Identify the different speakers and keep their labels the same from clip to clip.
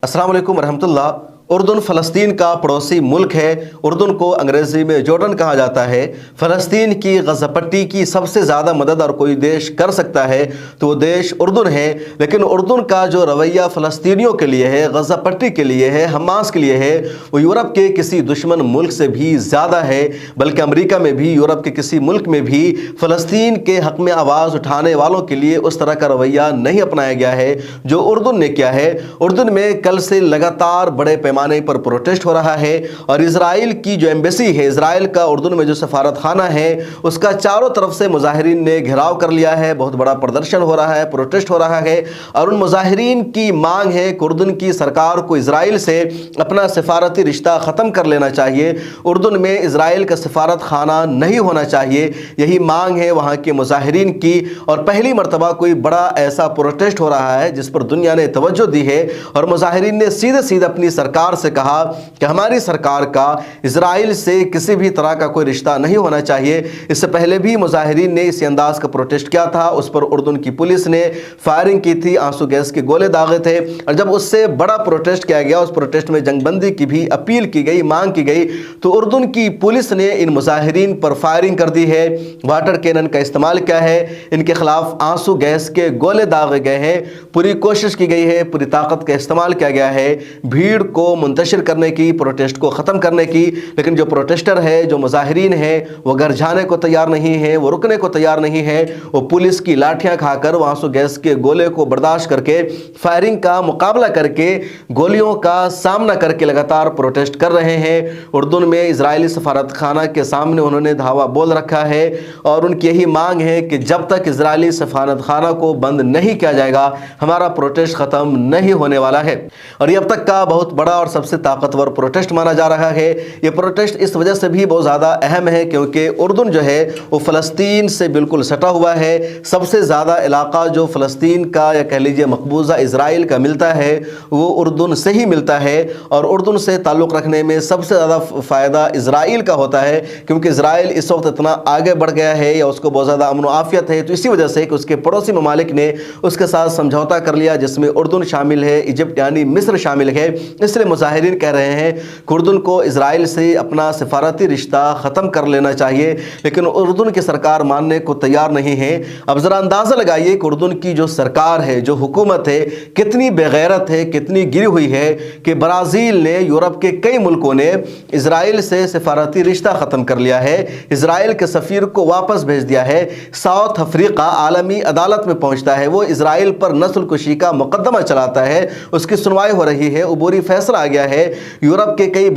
Speaker 1: अस्सलाम वालेकुम रहमतुल्लाह। उर्दन फ़लस्तीन का पड़ोसी मुल्क है। उर्दन को अंग्रेज़ी में जॉर्डन कहा जाता है। फ़लस्तीन की गज़ा पट्टी की सबसे ज़्यादा मदद और कोई देश कर सकता है तो वो देश उर्दन है। लेकिन उर्दन का जो रवैया फ़लस्तीनियों के लिए है, गज़ा पट्टी के लिए है, हमास के लिए है, वो यूरोप के किसी दुश्मन मुल्क से भी ज़्यादा है। बल्कि अमेरिका में भी, यूरोप के किसी मुल्क में भी फ़लस्तीन के हक़ में आवाज़ उठाने वालों के लिए उस तरह का रवैया नहीं अपनाया गया है जो उर्दन ने किया है। उर्दन में कल से लगातार बड़े पैमाने पर प्रोटेस्ट हो रहा है और इजराइल की जो एम्बेसी है, इजराइल का उर्दन में जो सफारत खाना है, उसका चारों तरफ से मुजाहिरीन ने घेराव कर लिया है। बहुत बड़ा प्रदर्शन हो रहा है, प्रोटेस्ट हो रहा है और उन मुजाहिरीन की मांग है कि उर्दन की सरकार को इजराइल से अपना सफारती रिश्ता ख़त्म कर लेना चाहिए। उर्दन में इजराइल का सफारत खाना नहीं होना चाहिए, यही मांग है वहाँ के मुजाहिरीन की। और पहली मरतबा कोई बड़ा ऐसा प्रोटेस्ट हो रहा है जिस पर दुनिया ने तवज्जो दी है और मुजाहिरीन ने सीधे सीधे अपनी सरकार से कहा कि हमारी सरकार का इजराइल से किसी भी तरह का कोई रिश्ता नहीं होना चाहिए। इससे पहले भी मुजाहिरीन ने इसी अंदाज का प्रोटेस्ट किया था, उस पर उर्दन की पुलिस ने फायरिंग की थी, आंसू गैस के गोले दागे थे। और जब उससे बड़ा प्रोटेस्ट किया गया, उस प्रोटेस्ट में जंगबंदी की भी अपील की गई, मांग की गई, तो उर्दन की पुलिस ने इन मुजाहिरीन पर फायरिंग कर दी है, वाटर कैनन का इस्तेमाल किया है, इनके खिलाफ आंसू गैस के गोले दागे गए हैं। पूरी कोशिश की गई है, पूरी ताकत का इस्तेमाल किया गया है भीड़ को मुंतशिर करने की, प्रोटेस्ट को ख़त्म करने की। लेकिन जो प्रोटेस्टर है, जो मुजाहिरीन है, वो घर जाने को तैयार नहीं है, वो रुकने को तैयार नहीं है। वो पुलिस की लाठियां खाकर, आंसू गैस के गोले को बर्दाश्त करके, फायरिंग का मुकाबला करके, गोलियों का सामना करके लगातार प्रोटेस्ट कर रहे हैं। उर्दन में इजरायली सफारत खाना के सामने उन्होंने धावा बोल रखा है और उनकी यही मांग है कि जब तक इजरायली सफारत खाना को बंद नहीं किया जाएगा, हमारा प्रोटेस्ट ख़त्म नहीं होने वाला है। और ये अब तक का बहुत बड़ा और सबसे ताकतवर प्रोटेस्ट माना जा रहा है। ये प्रोटेस्ट इस वजह से भी बहुत ज़्यादा अहम है क्योंकि उर्दन जो है वो फ़लस्तीन से बिल्कुल सटा हुआ है। सबसे ज़्यादा इलाका जो फ़लस्तीन का या कह लीजिए मकबूजा इजराइल का मिलता है वो उर्दन से ही मिलता है। और उर्दन से ताल्लुक़ रखने में सबसे ज़्यादा फ़ायदा इजराइल का होता है क्योंकि इजराइल इस वक्त इतना आगे बढ़ गया है या उसको बहुत ज़्यादा अमन आफियत है, तो इसी वजह से कि उसके पड़ोसी ममालिक ने उसके साथ समझौता कर लिया जिसमें उर्दन शामिल है, इजिप्ट यानी मिस्र शामिल है। इसलिए मुजाहिरीन कह रहे हैं कि उर्दन को इजराइल से अपना सफारती रिश्ता ख़त्म कर लेना चाहिए, लेकिन उर्दन की सरकार मानने को तैयार नहीं है। अब ज़रा अंदाज़ा लगाइए कि उर्दन की जो सरकार है, जो हुकूमत है, कितनी बेगैरत है, कितनी गिरी हुई है कि ब्राज़ील ने, यूरोप के कई मुल्कों ने इजराइल से सफारती रिश्ता ख़त्म कर लिया है, इजराइल के सफ़ीर को वापस भेज दिया है। साउथ अफ्रीका आलमी अदालत में पहुँचता है, वो इजराइल पर नस्ल कुशी का मुकदमा चलाता है, उसकी सुनवाई हो रही है, अबूरी फैसला आ गया है। यूरोप के कई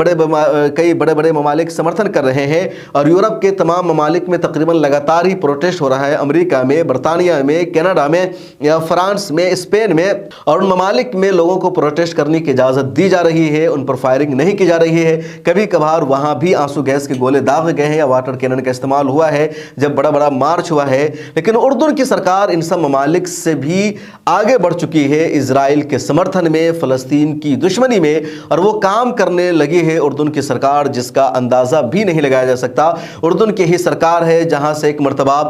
Speaker 1: बड़े बड़े ममालिक समर्थन कर रहे हैं और यूरोप के तमाम ममालिक में तकरीबन लगातार ही प्रोटेस्ट हो रहा है। अमेरिका में, बरतानिया में, कनाडा में या फ्रांस में, स्पेन में, और उन ममालिक में लोगों को प्रोटेस्ट करने की इजाज़त दी जा रही है, उन पर फायरिंग नहीं की जा रही है। कभी कभार वहाँ भी आंसू गैस के गोले दागे गए हैं या वाटर कैनन का इस्तेमाल हुआ है जब बड़ा बड़ा मार्च हुआ है। लेकिन उर्दन की सरकार इन सब ममालिक से भी आगे बढ़ चुकी है इजराइल के समर्थन में, फ़लस्तीन की दुश्मनी में, और वो काम करने लगी है उर्दन की सरकार जिसका अंदाज़ा भी नहीं लगाया जा सकता। उर्दन की ही सरकार है जहाँ से एक मरतबा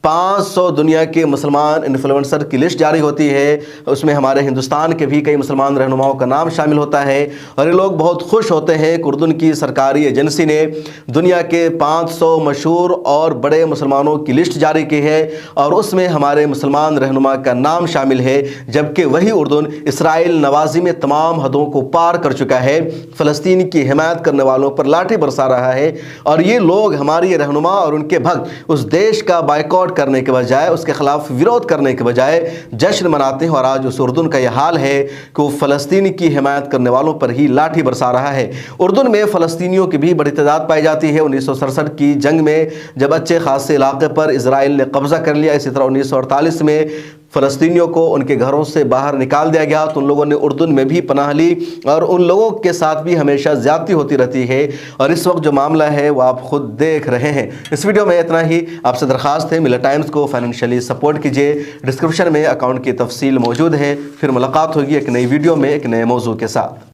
Speaker 1: 500 दुनिया के मुसलमान इन्फ्लुएंसर की लिस्ट जारी होती है, उसमें हमारे हिंदुस्तान के भी कई मुसलमान रहनुमाओं का नाम शामिल होता है। और ये लोग बहुत खुश होते हैं कि उर्दन की सरकारी एजेंसी ने दुनिया के 500 मशहूर और बड़े मुसलमानों की लिस्ट जारी की है और उसमें हमारे मुसलमान रहनुमा का नाम शामिल है, जबकि वही उर्दन इसराइल नवाजी में तमाम हदों को पार कर चुका है, फ़लस्तीन की हिमायत करने वालों पर लाठी बरसा रहा है। और ये लोग, हमारे रहनुमा और उनके भक्त, उस देश का बायकॉट करने के बजाय, उसके खिलाफ विरोध करने के बजाय जश्न मनाते हैं। और आज उस उर्दन का यह हाल है कि वो फ़लस्तीन की हिमायत करने वालों पर ही लाठी बरसा रहा है। उर्दन में फ़लस्तीनियों की भी बड़ी तादाद पाई जाती है। 1967 की जंग में जब अच्छे खासे इलाके पर इजराइल ने कब्ज़ा कर लिया, इसी तरह 1948 में फ़लस्तीनियों को उनके घरों से बाहर निकाल दिया गया तो उन लोगों ने उर्दन में भी पनाह ली और उन लोगों के साथ भी हमेशा ज़्यादती होती रहती है। और इस वक्त जो मामला है वो आप खुद देख रहे हैं। इस वीडियो में इतना ही। आपसे दरख्वास्त है मिलत टाइम्स को फाइनेंशियली सपोर्ट कीजिए। डिस्क्रिप्शन में अकाउंट की तफसील मौजूद है। फिर मुलाकात होगी एक नई वीडियो में एक नए मौजू के साथ।